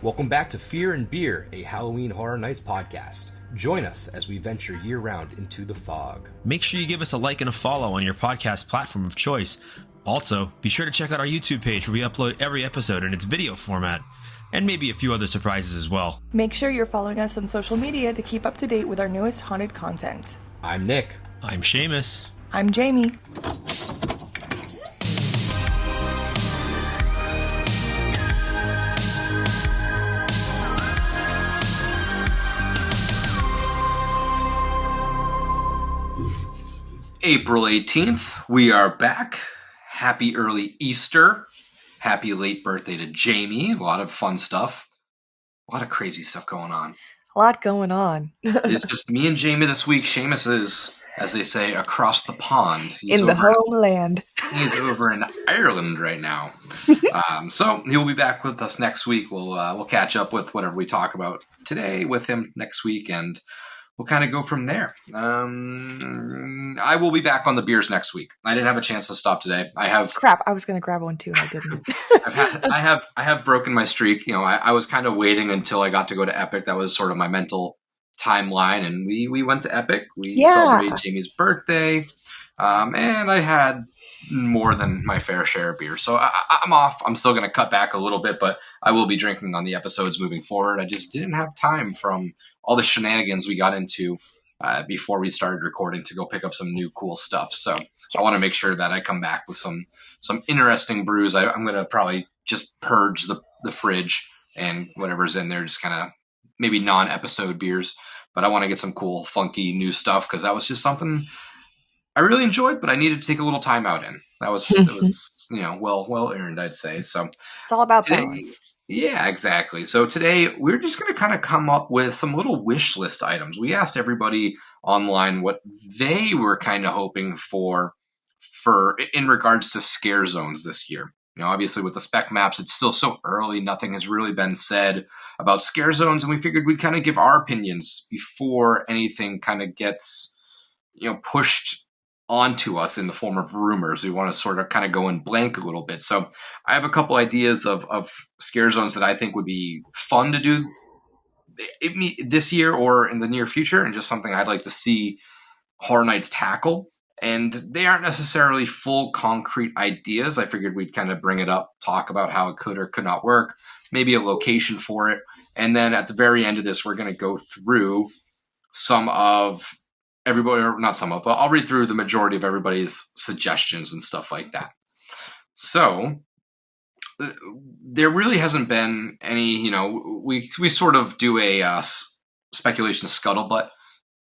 Welcome back to Fear and Beer, a Halloween Horror Nights podcast. Join us as we venture year-round into the fog. Make sure you give us a like and a follow on your podcast platform of choice. Also, be sure to check out our YouTube page where we upload every episode in its video format, and maybe a few other surprises as well. Make sure you're following us on social media to keep up to date with our newest haunted content. I'm Nick. I'm Seamus. I'm Jamie. April 18th, we are back. Happy early Easter. Happy late birthday to Jamie. A lot of fun stuff. A lot of crazy stuff going on. A lot going on. It's just me and Jamie this week. Seamus is, as they say, across the pond. He's in the homeland. He's over in Ireland right now. So he'll be back with us next week. We'll catch up with whatever we talk about today with him next week, and we'll kind of go from there. I will be back on the beers next week. I didn't have a chance to stop today. Crap, I was going to grab one too, and I didn't. I have broken my streak. You know, I was kind of waiting until I got to go to Epic. That was sort of my mental timeline, and we went to Epic. We celebrated Jamie's birthday, and I had more than my fair share of beer. So I'm off. I'm still going to cut back a little bit, but I will be drinking on the episodes moving forward. I just didn't have time from all the shenanigans we got into before we started recording to go pick up some new cool stuff. So I want to make sure that I come back with some interesting brews. I'm going to probably just purge the fridge and whatever's in there, just kind of maybe non-episode beers. But I want to get some cool, funky new stuff because that was just something I really enjoyed, but I needed to take a little time out in. It was well earned, I'd say. So it's all about balance. Yeah, exactly. So today we're just going to kind of come up with some little wish list items. We asked everybody online what they were kind of hoping for in regards to scare zones this year. You know, obviously with the spec maps, it's still so early. Nothing has really been said about scare zones, and we figured we'd kind of give our opinions before anything kind of gets, pushed onto us in the form of rumors. We want to sort of kind of go in blank a little bit. So I have a couple ideas of scare zones that I think would be fun to do this year or in the near future, and just something I'd like to see Horror Nights tackle. And they aren't necessarily full concrete ideas. I figured we'd kind of bring it up, talk about how it could or could not work, maybe a location for it. And then at the very end of this, we're going to go through some of everybody, or not some of, but I'll read through the majority of everybody's suggestions and stuff like that. So there really hasn't been any, we sort of do a speculation scuttlebutt.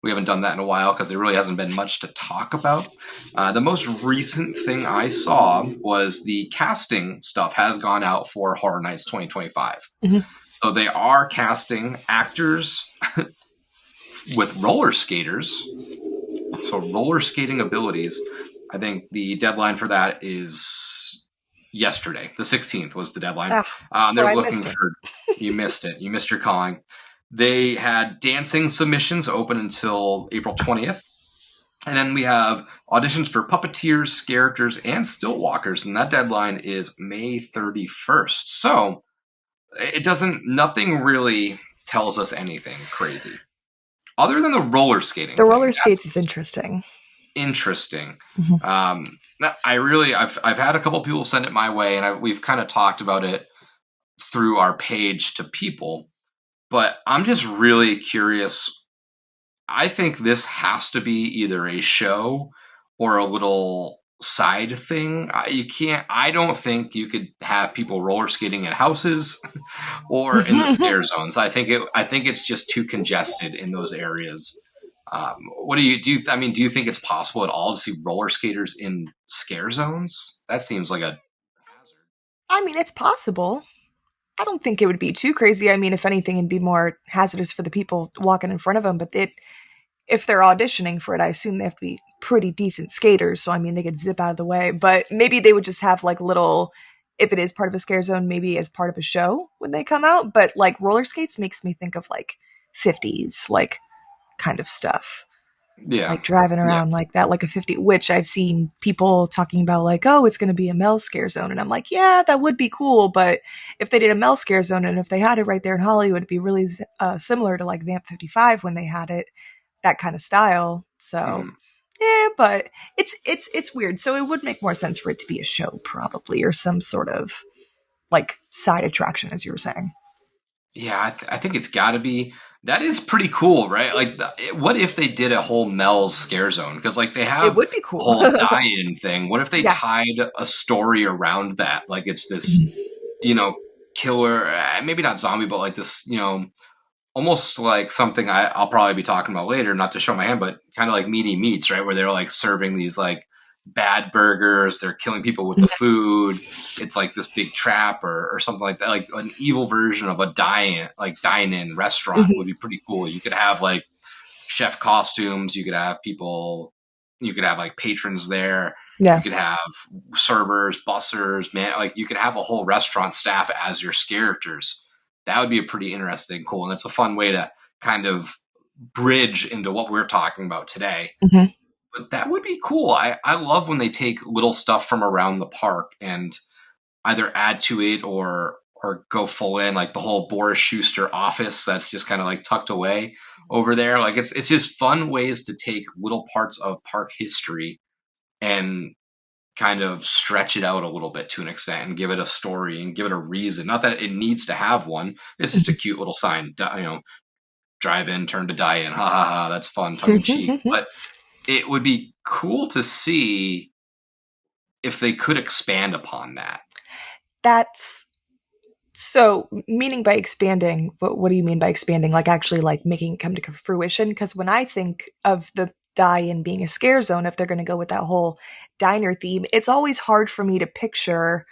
We haven't done that in a while because there really hasn't been much to talk about. The most recent thing I saw was the casting stuff has gone out for Horror Nights 2025. Mm-hmm. So they are casting actors with roller skaters, so roller skating abilities. I think the deadline for that is yesterday. The 16th was the deadline. They're looking for you missed it. You missed your calling. They had dancing submissions open until April 20th. And then we have auditions for puppeteers, characters, and still walkers. And that deadline is May 31st. So nothing really tells us anything crazy. Other than the roller skating. The roller skates is interesting. Interesting. Mm-hmm. I've had a couple people send it my way, and we've kind of talked about it through our page to people. But I'm just really curious. I think this has to be either a show or a little side thing. I don't think you could have people roller skating at houses or in the scare zones. I think it's just too congested in those areas. What do you do you think it's possible at all to see roller skaters in scare zones? That seems like a hazard. I mean, it's possible. I don't think it would be too crazy. I mean, if anything, it'd be more hazardous for the people walking in front of them. But if they're auditioning for it, I assume they have to be pretty decent skaters. So, I mean, they could zip out of the way. But maybe they would just have like little, if it is part of a scare zone, maybe as part of a show when they come out. But like roller skates makes me think of like 50s, like kind of stuff. Yeah. like driving Yeah. around like that, like a 50, which I've seen people talking about like, oh, it's going to be a Mel scare zone. And I'm like, yeah, that would be cool. But if they did a Mel scare zone and if they had it right there in Hollywood, it'd be really similar to like Vamp 55 when they had it, that kind of style. So Mhm. yeah, but it's weird. So it would make more sense for it to be a show probably, or some sort of like side attraction, as you were saying. Yeah, I think it's got to be. That is pretty cool, right? Like, what if they did a whole Mel's scare zone? Because like they It have would be a cool. whole die-in thing. What if they Yeah. tied a story around that? Like it's this, Mhm. you know, killer, maybe not zombie, but like this, almost like something I'll probably be talking about later, not to show my hand, but kind of like Meaty Meats, right? Where they're like serving these like bad burgers, they're killing people with the food. It's like this big trap or something like that. Like an evil version of a dine-in restaurant would Mhm. be pretty cool. You could have like chef costumes, you could have people, you could have like patrons there. You Yeah. could have servers, bussers, man. Like you could have a whole restaurant staff as your characters. That would be a pretty interesting, cool, and it's a fun way to kind of bridge into what we're talking about today. Mhm. But that would be cool. I love when they take little stuff from around the park and either add to it or go full in, like the whole Boris Schuster office that's just kind of like tucked away over there. Like it's just fun ways to take little parts of park history and kind of stretch it out a little bit to an extent and give it a story and give it a reason. Not that it needs to have one. It's just a cute little sign, drive in, turn to die in. Ha ha ha. That's fun, tongue in cheek. But it would be cool to see if they could expand upon that. That's so, meaning by expanding, what do you mean by expanding? Like actually like making it come to fruition? Because when I think of the die-in being a scare zone, if they're going to go with that whole diner theme, it's always hard for me to picture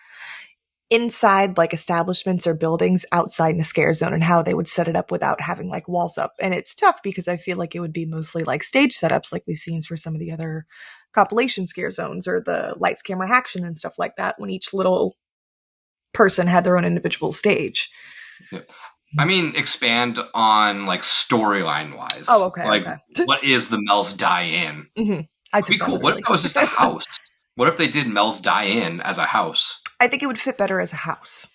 inside like establishments or buildings outside in a scare zone and how they would set it up without having like walls up. And it's tough because I feel like it would be mostly like stage setups like we've seen for some of the other compilation scare zones or the lights, camera, action and stuff like that when each little person had their own individual stage. Yeah. I mean, expand on like storyline Oh, wise. okay, Like, okay. what is the Mel's die-in? hmm I It'd be took that cool. What if literally. that was just a house? What if they did Mel's die-in as a house? I think it would fit better as a house.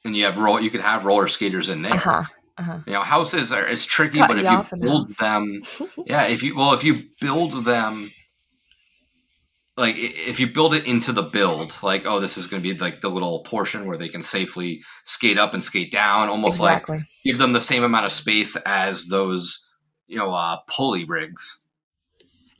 And you could have roller skaters in Uh there. huh. Uh huh. Houses are it's tricky, Cut but you if you off in the build house. them, yeah, if you build them like if you build it into the build, like oh, this is going to be like the little portion where they can safely skate up and skate down, almost like Exactly. give them the same amount of space as those pulley rigs.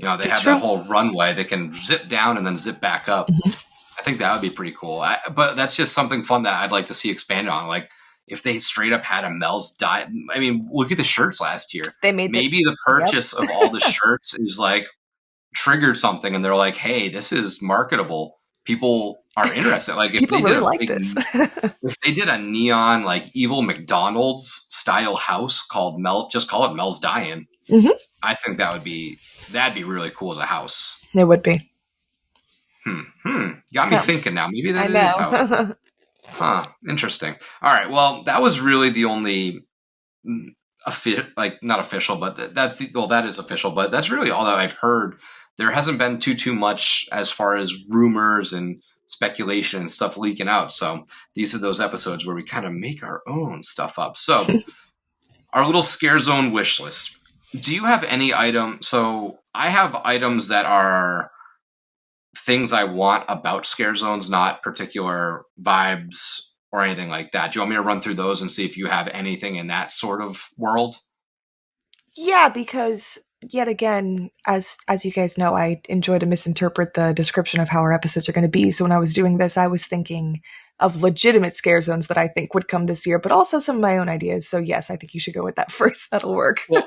They It's have that true. whole runway. They can zip down and then zip back up. Mhm. I think that would be pretty cool. But that's just something fun that I'd like to see expanded on. Like if they straight up had a Mel's diet. I mean, look at the shirts last year. They made that. Maybe the Yep. purchase of all the shirts is like triggered something, and they're like, "Hey, this is marketable. People are interested." Like if People they did really a like big, this. if they did a neon like evil McDonald's style house called Mel, just call it Mel's Die-In. hmm I think that'd be really cool as a house. It would be. Got me Yeah, thinking now. Maybe I that is house. know. Huh. Interesting. All right. Well, that was really the only like not official, but that is official. But that's really all that I've heard. There hasn't been too much as far as rumors and speculation and stuff leaking out. So these are those episodes where we kind of make our own stuff up. So our little scare zone wish list. Do you have any item? So I have items that are things I want about scare zones, not particular vibes or anything like that. Do you want me to run through those and see if you have anything in that sort of world? Yeah, because yet again, as you guys know, I enjoy to misinterpret the description of how our episodes are going to be. So when I was doing this, I was thinking of legitimate scare zones that I think would come this year, but also some of my own ideas. So yes, I think you should go with that first. That'll work. Well,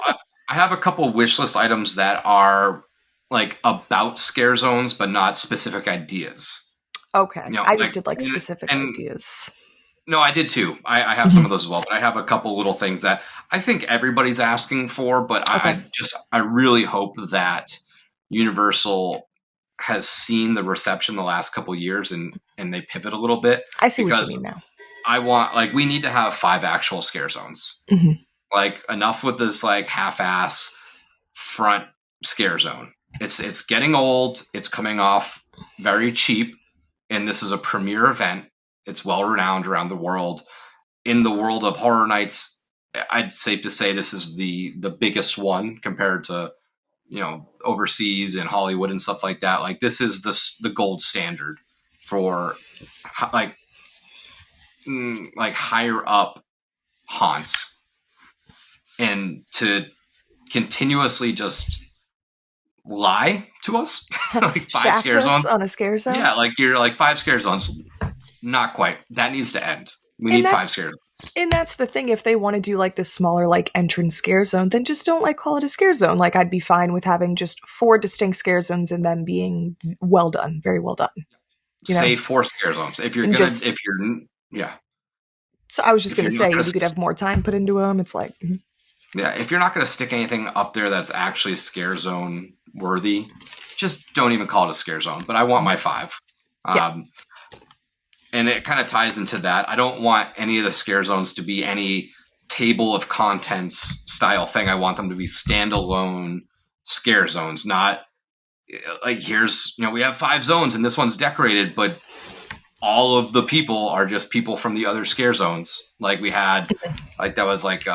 I have a couple wish list items that are like about scare zones, but not specific ideas. Okay. I just Like did like and, specific and ideas. no, I did too. I have some Mhm. of those as well, but I have a couple little things that I think everybody's asking for. But Okay. I really hope that Universal has seen the reception the last couple of years and they pivot a little bit I see what you because mean now. I want like we need to have 5 actual scare zones. hmm Like enough with this like half-ass front scare zone. It's getting old. It's coming off very cheap, and this is a premier event. It's well renowned around the world. In the world of horror nights, I'd safe to say this is the biggest one compared to overseas and Hollywood and stuff like that. Like this is the gold standard for like higher up haunts, and to continuously just lie to us like five Shaft scare us zones on a scare zone. Yeah, like you're like five scare zones. Not quite. That needs to end. We need five scare zones. And that's the thing. If they want to do like this smaller like entrance scare zone, then just don't like call it a scare zone. Like I'd be fine with having just 4 distinct scare zones and them being well done, very well done. Say 4 scare zones. If you're gonna, yeah. So I was just gonna say you could have more time put into them. It's like, yeah, if you're not gonna stick anything up there that's actually scare zone worthy, just don't even call it a scare zone. But I want my 5. And it kind of ties into that. I don't want any of the scare zones to be any table of contents style thing. I want them to be standalone scare zones, not like here's, we have 5 zones and this one's decorated, but all of the people are just people from the other scare zones. Like we had, like that was like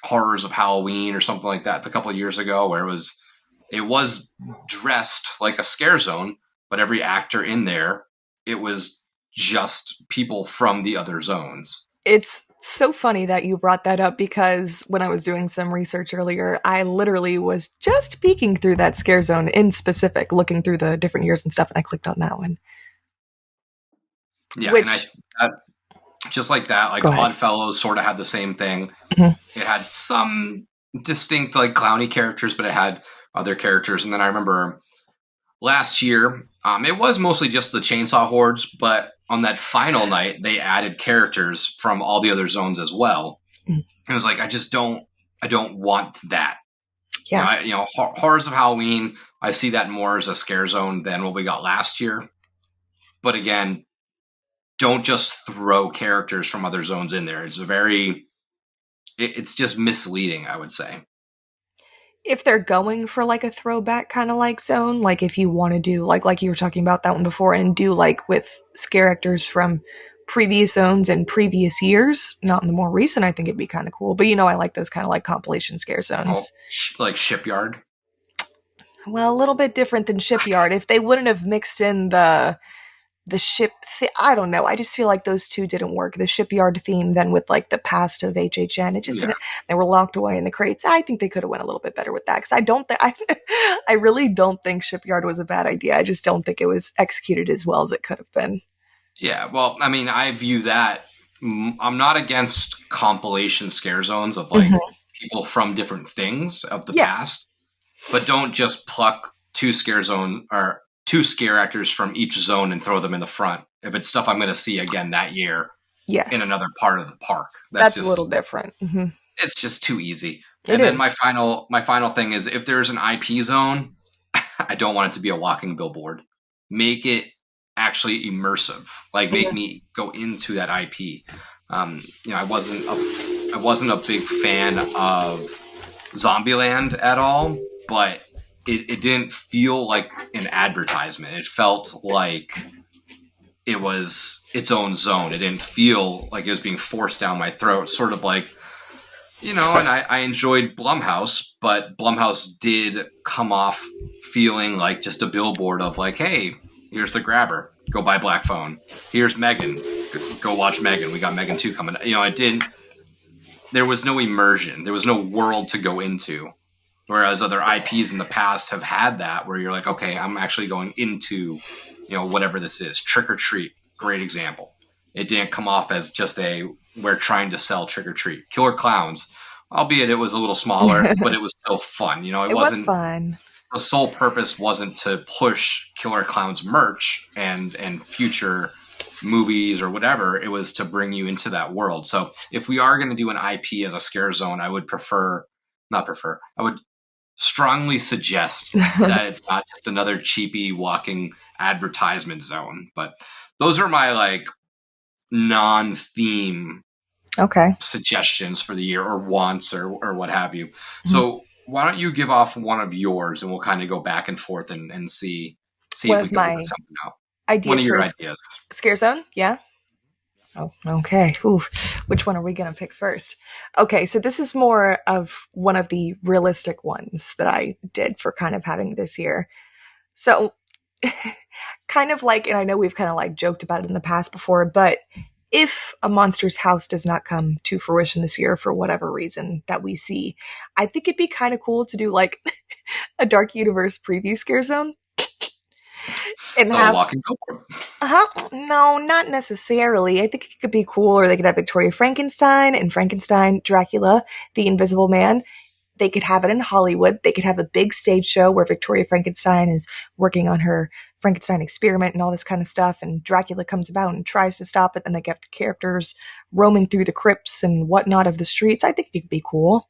Horrors of Halloween or something like that a couple of years ago, where it was dressed like a scare zone, but every actor in there, it was just people from the other zones. It's so funny that you brought that up, because when I was doing some research earlier, I literally was just peeking through that scare zone in specific, looking through the different years and stuff, and I clicked on that one. Yeah, and just like that, like Oddfellows sort of had the same thing. Mm-hmm. It had some distinct like clowny characters, but it had other characters. And then I remember last year, it was mostly just the Chainsaw Hordes, but on that final night, they added characters from all the other zones as well. Mm. It was like, I don't want that. Yeah. Horrors of Halloween, I see that more as a scare zone than what we got last year. But again, don't just throw characters from other zones in there. It's just misleading, I would say. If they're going for like a throwback kind of like zone, like if you want to do like you were talking about that one before, and do like with scare actors from previous zones and previous years, not in the more recent, I think it'd be kind of cool. But I like those kind of like compilation scare zones. Like Shipyard? Well, a little bit different than Shipyard. If they wouldn't have mixed in the ship I don't know. I just feel like those two didn't work. The Shipyard theme, then with like the past of HHN, it just didn't. They were locked away in the crates. I think they could have went a little bit better with that, because I really don't think Shipyard was a bad idea. I just don't think it was executed as well as it could have been. Yeah, well, I mean, I view that. I'm not against compilation scare zones of like people from different things of the past, but don't just pluck 2 scare actors from each zone and throw them in the front. If it's stuff I'm going to see again that year in another part of the park. That's just a little different. Mm-hmm. It's just too easy. And then my final thing is, if there's an IP zone, I don't want it to be a walking billboard. Make it actually immersive. Like make me go into that IP. I wasn't a big fan of Zombieland at all, but it didn't feel like an advertisement. It felt like it was its own zone. It didn't feel like it was being forced down my throat. Sort of like, and I enjoyed Blumhouse, but Blumhouse did come off feeling like just a billboard of like, hey, here's The Grabber. Go buy Black Phone. Here's Megan. Go watch Megan. We got Megan 2 coming. There was no immersion. There was no world to go into. Whereas other IPs in the past have had that, where you're like, okay, I'm actually going into, whatever this is. Trick or Treat, great example. It didn't come off as just we're trying to sell Trick or Treat. Killer Clowns, albeit it was a little smaller, but it was still fun. It was fun. The sole purpose wasn't to push Killer Clowns merch and future movies or whatever. It was to bring you into that world. So if we are going to do an IP as a scare zone, I would I would strongly suggest that it's not just another cheapy walking advertisement zone. But those are my like non-theme suggestions for the year, or wants, or what have you. So why don't you give off one of yours, and we'll kind of go back and forth and see One if we of can work my something out. One ideas of for your a ideas. scare zone, yeah. Oh, okay. Ooh, which one are we going to pick first? Okay, so this is more of one of the realistic ones that I did for kind of having this year. So, kind of like, and I know we've kind of like joked about it in the past before, but if a monster's house does not come to fruition this year for whatever reason that we see, I think it'd be kind of cool to do like a Dark Universe preview scare zone and So have walking billboard. No, not necessarily. I think it could be cool, or they could have Victoria Frankenstein and Frankenstein, Dracula, the Invisible Man. They could have it in Hollywood. They could have a big stage show where Victoria Frankenstein is working on her Frankenstein experiment and all this kind of stuff, and Dracula comes about and tries to stop it, and they have the characters roaming through the crypts and whatnot of the streets. I think it could be cool.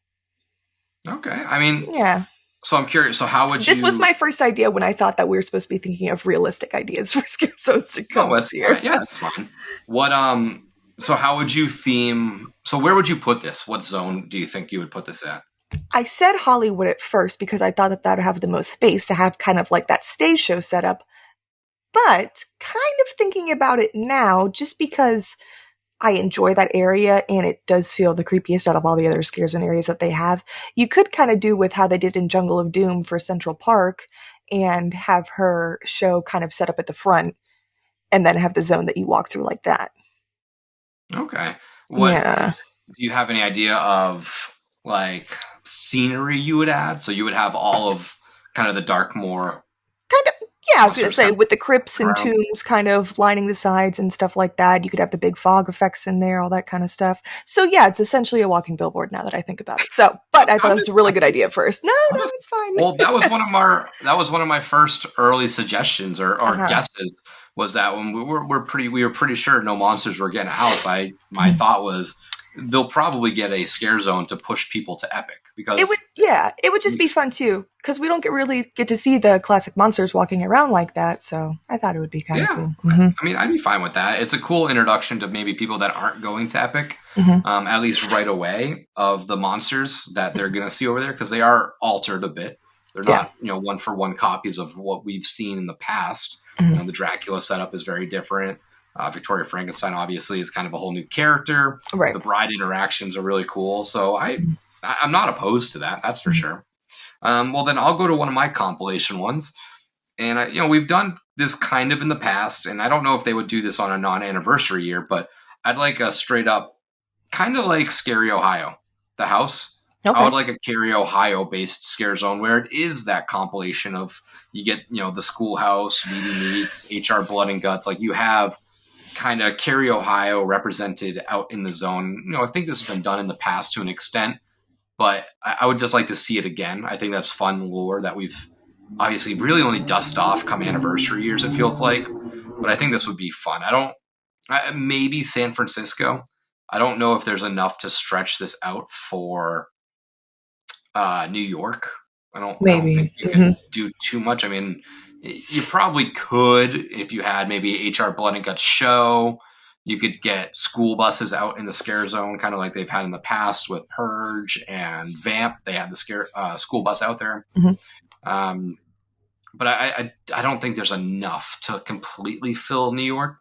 Okay. I mean, Yeah. so I'm curious. So how would This was you? my first idea when I thought that we were supposed to be thinking of realistic ideas for scare zones to No, come that's this year. fine. Yeah, that's fine. What So how would you theme? So where would you put this? What zone do you think you would put this at? I said Hollywood at first because I thought that that would have the most space to have kind of like that stage show setup. But kind of thinking about it now, just because I enjoy that area and it does feel the creepiest out of all the other scares and areas that they have, you could kind of do with how they did in Jungle of Doom for Central Park and have her show kind of set up at the front and then have the zone that you walk through like that. Okay. What Yeah. do you have any idea of like scenery you would add? So you would have all of kind of the Darkmoor Kind of, yeah, I was going to monsters say kind with the crypts of and around. tombs kind of lining the sides and stuff like that. You could have the big fog effects in there, all that kind of stuff. So yeah, it's essentially a walking billboard now that I think about it. So, but I thought I'm it was just a really good idea at first. No, I'm no, just it's fine. well, that was one of my first early suggestions or Uh-huh. guesses was that when we were pretty sure no monsters were getting a house. My Mhm. thought was they'll probably get a scare zone to push people to Epic It would, because yeah, it would just be fun too because we don't really get to see the classic monsters walking around like that. So I thought it would be kind of yeah, cool. Hmm. I mean I'd be fine with that. It's a cool introduction to maybe people that aren't going to Epic, Hmm. at least right away of the monsters that they're going to see over there because they are altered a bit. They're Yeah. not one for one copies of what we've seen in the past. Hmm. The Dracula setup is very different. Victoria Frankenstein obviously is kind of a whole new character. Right. The bride interactions are really cool, so I'm not opposed to that. That's for Mhm. sure. Well, then I'll go to one of my compilation ones, and we've done this kind of in the past, and I don't know if they would do this on a non-anniversary year, but I'd like a straight up kind of like Scary Ohio, the house. I Okay. would like a Cary, Ohio based scare zone where it is that compilation of you get, the schoolhouse, Weedy Meats, HR Blood and Guts. Like you have kind of Cary, Ohio represented out in the zone. I think this has been done in the past to an extent, but I would just like to see it again. I think that's fun lore that we've obviously really only dust off come anniversary years, it feels like. But I think this would be fun. Maybe San Francisco. I don't know if there's enough to stretch this out for New York. I don't think Maybe. you Hmm. can do too much. I mean, you probably could if you had maybe HR Blood and Guts show. You could get school buses out in the scare zone, kind of like they've had in the past with Purge and Vamp. They had the scare school bus out there. Hmm. Um, but I don't think there's enough to completely fill New York.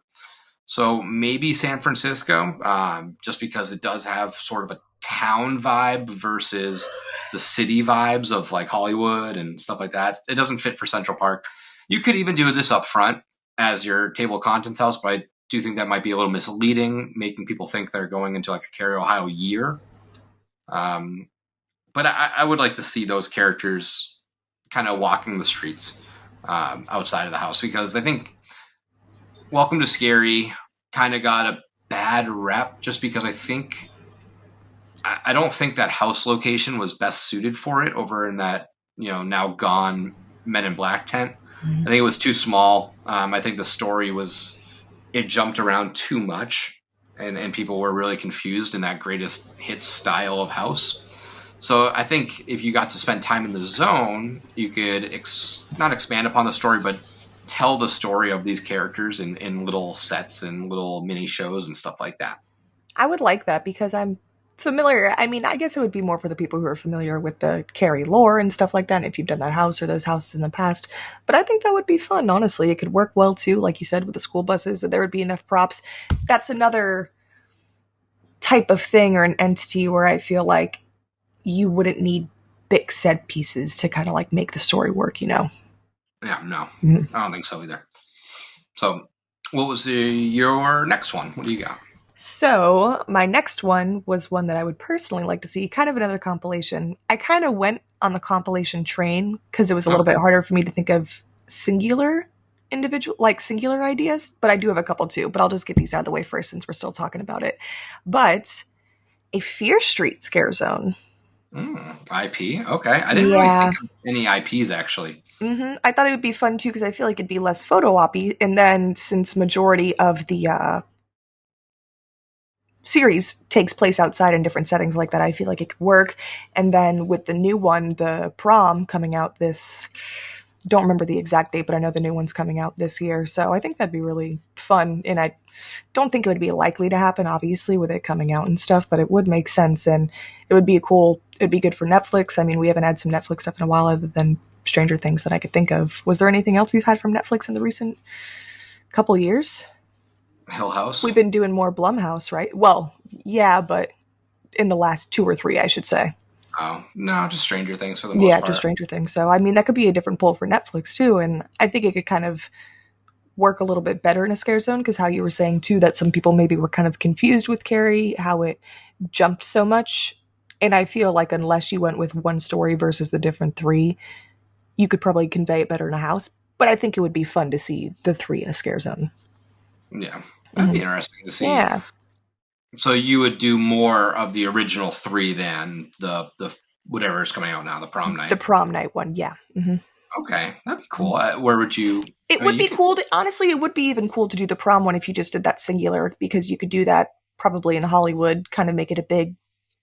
So maybe San Francisco, just because it does have sort of a town vibe versus the city vibes of like Hollywood and stuff like that. It doesn't fit for Central Park. You could even do this up front as your table of contents house, but I do think that might be a little misleading, making people think they're going into like a Cary, Ohio year. Um, but I would like to see those characters kind of walking the streets outside of the house because I think Welcome to Scary kind of got a bad rep just because I don't think that house location was best suited for it over in that now gone Men in Black tent. I think it was too small. I think the story it jumped around too much, and people were really confused in that greatest hits style of house. So I think if you got to spend time in the zone, you could not expand upon the story, but tell the story of these characters in little sets and little mini shows and stuff like that. I would like that because familiar. I mean, I guess it would be more for the people who are familiar with the Carrie lore and stuff like that, and if you've done that house or those houses in the past. But I think that would be fun, honestly. It could work well, too, like you said, with the school buses, that there would be enough props. That's another type of thing or an entity where I feel like you wouldn't need big set pieces to kind of like make the story work, you know? Yeah, no, Mhm. I don't think so either. So, what was your next one? What do you got? So, my next one was one that I would personally like to see, kind of another compilation. I kind of went on the compilation train because it was a little bit Okay. harder for me to think of singular individual, like singular ideas, but I do have a couple too, but I'll just get these out of the way first since we're still talking about it. But a Fear Street scare zone. IP. Okay. I didn't really Yeah. think of any IPs actually. I thought it would be fun too because I feel like it'd be less photo oppy. And then since majority of the series takes place outside in different settings like that, I feel like it could work. And then with the new one, the prom coming out this, don't remember the exact date, but I know the new one's coming out this year. So I think that'd be really fun. And I don't think it would be likely to happen, obviously, with it coming out and stuff, but it would make sense. And it would be it'd be good for Netflix. I mean, we haven't had some Netflix stuff in a while other than Stranger Things that I could think of. Was there anything else we've had from Netflix in the recent couple years? Hill We've House. been doing more Blumhouse, right? Well, yeah, but in the last two or three, I should say. Oh no, just Stranger Things for the most Yeah, just part. Stranger Things. So, I mean, that could be a different pull for Netflix too. And I think it could kind of work a little bit better in a scare zone because how you were saying too that some people maybe were kind of confused with Carrie, how it jumped so much. And I feel like unless you went with one story versus the different three, you could probably convey it better in a house. But I think it would be fun to see the three in a scare zone. Yeah, that'd be Mhm. interesting to see. Yeah, So you would do more of the original three than the whatever is coming out now, the prom the night. prom night one. Yeah. Okay, that'd be cool. Where would you? It I mean, would you be could. cool to, honestly, it would be even cool to do the prom one if you just did that singular because you could do that probably in Hollywood, kind of make it a big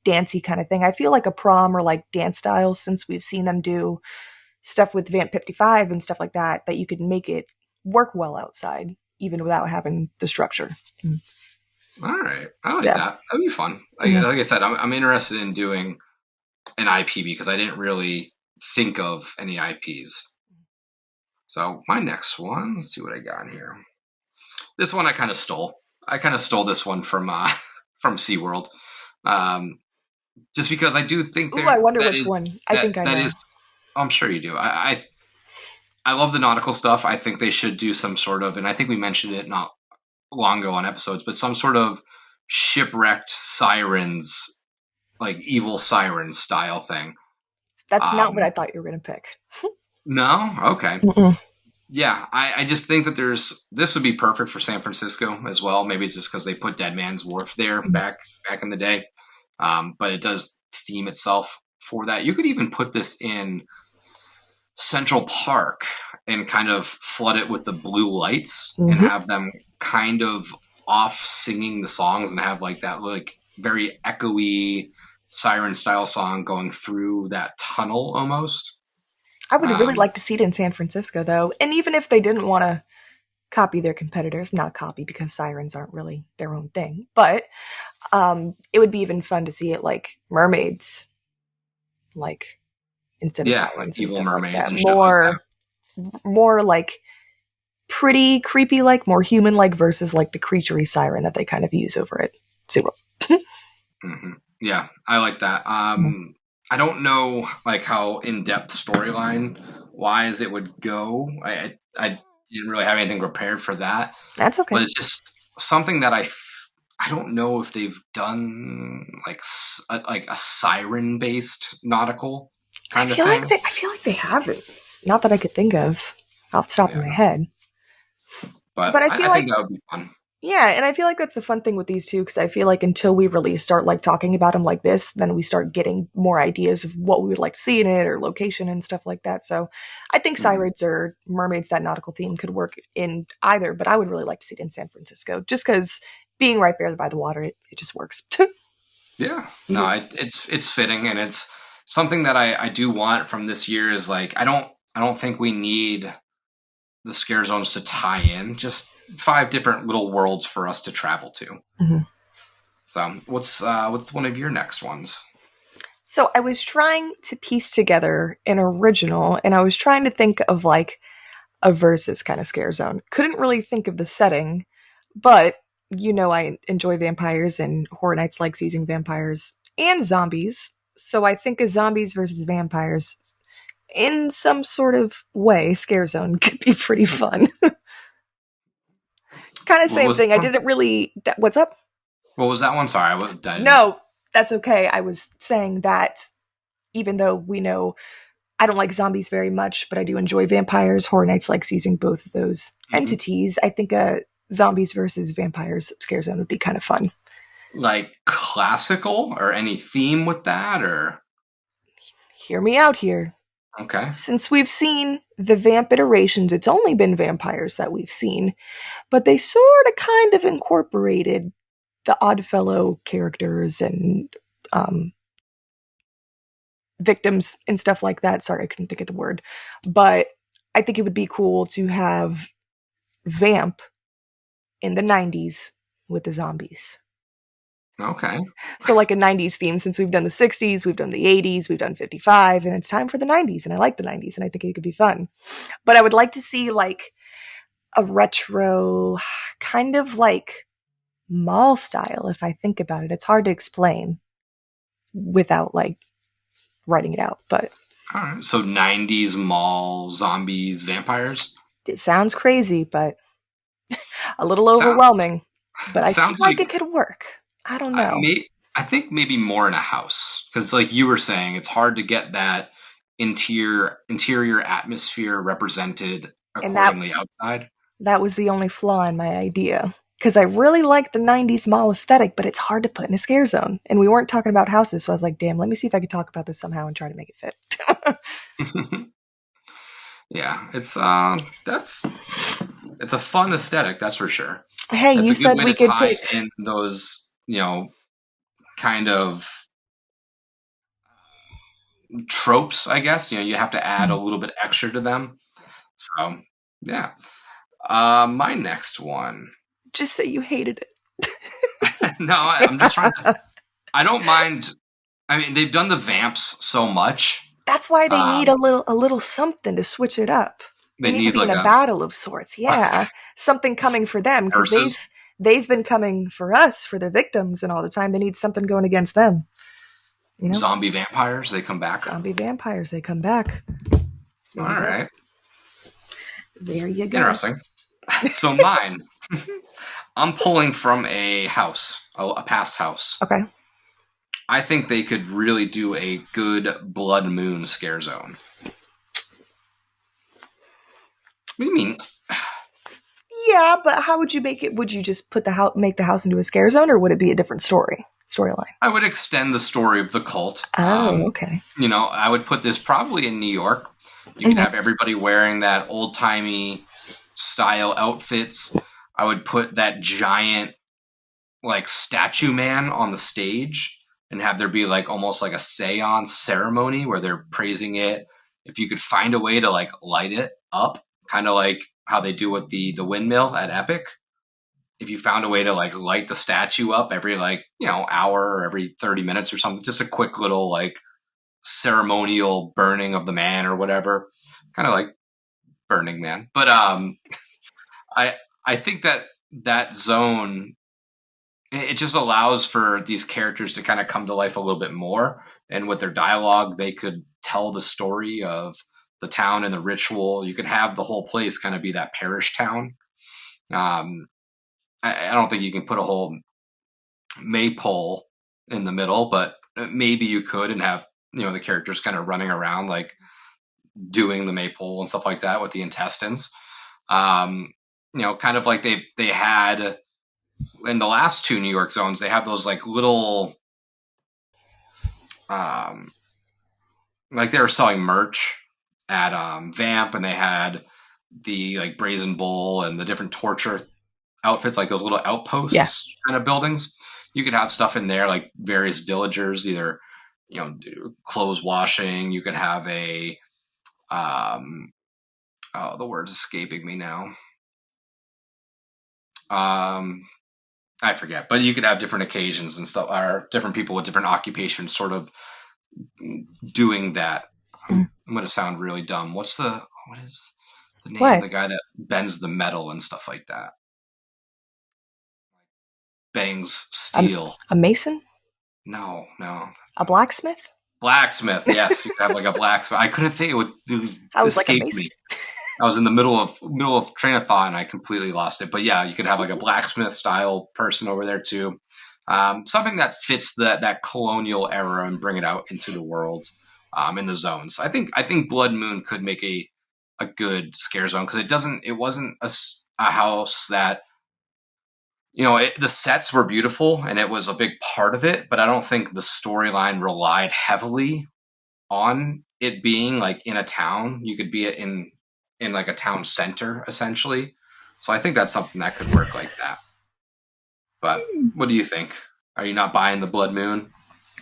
dancey kind of thing. I feel like a prom or like dance styles, since we've seen them do stuff with Vamp 55 and stuff like that, that you could make it work well outside, even without having the structure. Mm. All right, I like Yeah. that. That'd be fun. Mhm. Like I said, I'm interested in doing an IP because I didn't really think of any IPs. So my next one, let's see what I got here. This one I kind of stole. I kind of stole this one from from SeaWorld. Um, just because I do think Ooh, I wonder that which is one. I think I that know. is I'm sure you do. I love the nautical stuff. I think they should do some sort of, and I think we mentioned it not long ago on episodes, but some sort of shipwrecked sirens, like evil sirens style thing. That's not what I Um, thought you were going to pick. no, okay, Mm-mm. yeah. I just think that this would be perfect for San Francisco as well. Maybe it's just because they put Dead Man's Wharf there back in the day, but it does theme itself for that. You could even put this in Central Park and kind of flood it with the blue lights and Mm-hmm. have them kind of off singing the songs and have like that like very echoey siren style song going through that tunnel almost. I would really Um, like to see it in San Francisco, though. And even if they didn't want to copy their competitors, not copy because sirens aren't really their own thing, but it would be even fun to see it like mermaids, like instead of yeah, like sirens and evil stuff like mermaids that. and shit like that. More like pretty creepy, like more human like versus like the creaturey siren that they kind of use over at SeaWorld. Hmm. Yeah, I like that. I don't know like how in depth storyline wise it would go. I didn't really have anything prepared for that, That's but okay. it's just something that I don't know if they've done like like a siren based nautical kind of thing. I feel like they haven't. Not that I could think of off the top of Yeah, my head. But but I feel I think like that would be fun. yeah, and I feel like that's the fun thing with these two because I feel like until we really start like talking about them like this, then we start getting more ideas of what we would like to see in it or location and stuff like that. So I think Mhm. sirens or mermaids, that nautical theme could work in either, but I would really like to see it in San Francisco just because being right there by the water, it just works. Yeah, no, Mhm. it's fitting and it's something that I do want from this year is like I don't think we need the scare zones to tie in, just five different little worlds for us to travel to. Mhm. So what's one of your next ones? So I was trying to piece together an original, and I was trying to think of like a versus kind of scare zone. Couldn't really think of the setting, but I enjoy vampires, and Horror Nights likes using vampires and zombies. So I think a zombies versus vampires in some sort of way scare zone could be pretty fun. Kind of What same was that thing. I one? didn't really. What's up? What was that one? Sorry, I didn't. No, that's okay. I was saying that even though we know I don't like zombies very much, but I do enjoy vampires. Horror Nights likes using both of those Mhm. entities. I think a zombies versus vampires scare zone would be kind of fun. Like classical or any theme with that or Hear me out here. okay. Since we've seen the vamp iterations, it's only been vampires that we've seen, but they sort of kind of incorporated the Oddfellow characters and um, victims and stuff like that. Sorry, I couldn't think of the word. But I think it would be cool to have Vamp in the 90s with the zombies. Okay. So, like a 90s theme, since we've done the 60s, we've done the 80s, we've done 55, and it's time for the 90s. And I like the 90s, and I think it could be fun. But I would like to see like a retro, kind of like mall style, if I think about it. It's hard to explain without like writing it out, but All right. So 90s mall zombies vampires. it sounds crazy, but a little Sounds overwhelming. But I feel sounds like like it could work. I don't I know. may I think maybe more in a house because like you were saying it's hard to get that interior atmosphere represented And that accordingly outside. that was the only flaw in my idea. Because I really like the 90s mall aesthetic, but it's hard to put in a scare zone. And we weren't talking about houses, so I was like, damn, let me see if I could talk about this somehow and try to make it fit. Yeah, that's it's a fun aesthetic, that's for sure. Hey, It's you a good said way we to could tie pick. in those, kind of tropes, I guess. You have to add a little bit extra to them. So, yeah. My next one. Just say you hated No, I'm just trying to. it. I don't mind. I mean, they've done the vamps so much. That's why they need Um, a little something to switch it up. They they need to need be in like a a battle of sorts. Yeah, something coming for them because they've versus they've been coming for us for their victims, and all the time they need something going against them. You know, zombie vampires. They come back. zombie vampires. They come back. All There you go. right, There you go. interesting. So mine, I'm pulling from a house, a past house. Okay. I think they could really do a good blood moon scare zone. What do you mean? Yeah, but how would you make it? Would you just put the house, make the house into a scare zone, or would it be a different storyline? I would extend the story of the cult. Oh, okay. I would put this probably in New York. You could Hmm. have everybody wearing that old timey style outfits. I would put that giant like statue man on the stage and have there be like almost like a seance ceremony where they're praising it. If you could find a way to like light it up, kind of like how they do with the windmill at Epic. If you found a way to like light the statue up every like hour or every 30 minutes or something, just a quick little like ceremonial burning of the man or whatever, kind of like Burning Man. But I I think that zone it just allows for these characters to kind of come to life a little bit more, and with their dialogue, they could tell the story of the town and the ritual. You could have the whole place kind of be that parish town. Um, I don't think you can put a whole maypole in the middle, but maybe you could and have the characters kind of running around like doing the maypole and stuff like that with the intestines. Um, kind of like they had in the last two New York zones. They have those like little, um, like they were selling merch at Vamp, and they had the like Brazen Bull and the different torture outfits, like those little Yeah. outposts kind of buildings. You could have stuff in there, like various villagers, either clothes washing. You could have a oh, the word's escaping me now. Um, I forget, but you could have different occasions and stuff, or different people with different occupations, sort of doing that. Mm. I'm going to sound really dumb. What is the name of What? the guy that bends the metal and stuff like that? Bangs A, steel. a mason? No, no. A blacksmith? Blacksmith. Yes, you could have like a blacksmith. I couldn't think it would I was like a escape mason. me. I was in the middle of train of thought and I completely lost it. But yeah, you could have like a blacksmith style person over there too. Something that fits that colonial era and bring it out into the world in the zones. I think Blood Moon could make a good scare zone because it wasn't a house that the sets were beautiful and it was a big part of it, but I don't think the storyline relied heavily on it being like in a town. You could be in like a town center essentially. So I think that's something that could work like that. But what do you think? Are you not buying the Blood Moon?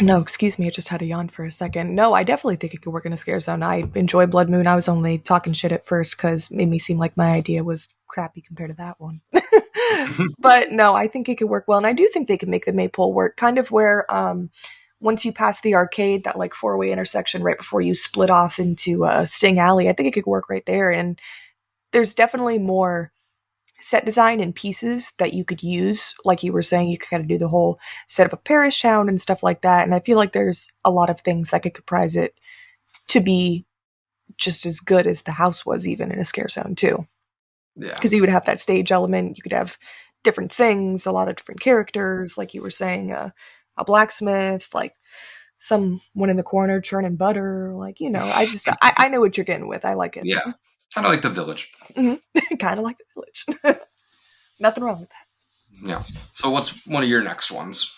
No, excuse me, I just had a yawn for a second. No, I definitely think it could work in a scare zone. I enjoy Blood Moon. I was only talking shit at first because it made me seem like my idea was crappy compared to that one. But no, I think it could work well. And I do think they could make the maypole work kind of where once you pass the arcade, that like four-way intersection right before you split off into Sting Alley, I think it could work right there. And there's definitely more set design and pieces that you could use. Like you were saying, you could kind of do the whole setup of Parish Town and stuff like that. And I feel like there's a lot of things that could comprise it to be just as good as the house was, even in a scare zone, too. Yeah. Because you would have that stage element. You could have different things, a lot of different characters, like you were saying, a blacksmith, like someone in the corner churning butter. Like, I know what you're getting with. I like it. Yeah. Kind of like the village. Mm-hmm. Kind of like the village. Nothing wrong with that. Yeah. So what's one of your next ones?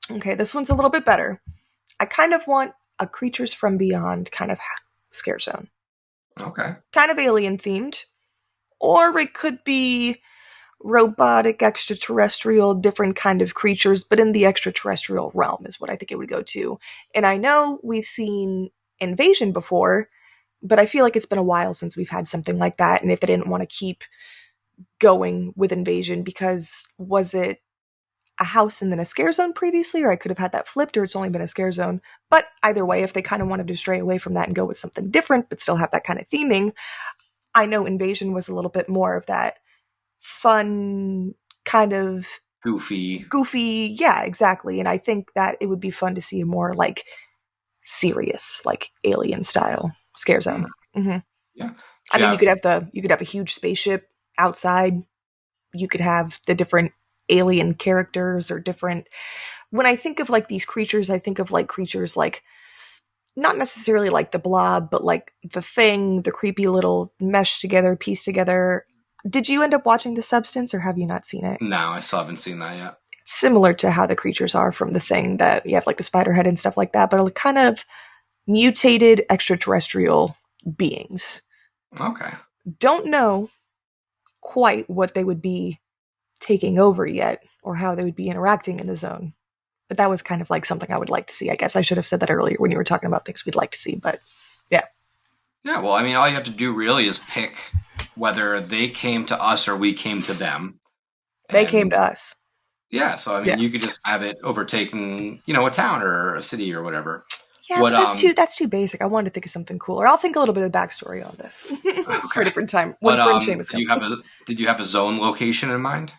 Okay, this one's a little bit better. I kind of want a Creatures from Beyond kind of scare zone. Okay. Kind of alien themed. Or it could be robotic, extraterrestrial, different kind of creatures, but in the extraterrestrial realm is what I think it would go to. And I know we've seen Invasion before, but I feel like it's been a while since we've had something like that. And if they didn't want to keep going with Invasion, because was it a house and then a scare zone previously, or I could have had that flipped, or it's only been a scare zone. But either way, if they kind of wanted to stray away from that and go with something different, but still have that kind of theming, I know Invasion was a little bit more of that fun, kind of goofy. Yeah, exactly. And I think that it would be fun to see a more like serious, like alien style scare zone. Mm-hmm. Yeah. I mean, you could have a huge spaceship outside. You could have the different alien characters or different. When I think of like these creatures, I think of like creatures like not necessarily like the Blob, but like the Thing, the creepy little mesh together, piece together. Did you end up watching The Substance, or have you not seen it? No, I still haven't seen that yet. It's similar to how the creatures are from The Thing, that you have like the spider head and stuff like that, but kind of mutated extraterrestrial beings. Okay. Don't know quite what they would be taking over yet, or how they would be interacting in the zone. But that was kind of like something I would like to see. I guess I should have said that earlier when you were talking about things we'd like to see, but yeah. Yeah, well, I mean, all you have to do really is pick whether they came to us or we came to them. They came to us. Yeah, so I mean, you could just have it overtaking, a town or a city or whatever. Yeah, but that's too basic. I wanted to think of something cooler. I'll think a little bit of backstory on this for a different time. When Seamus comes. Did you have a zone location in mind?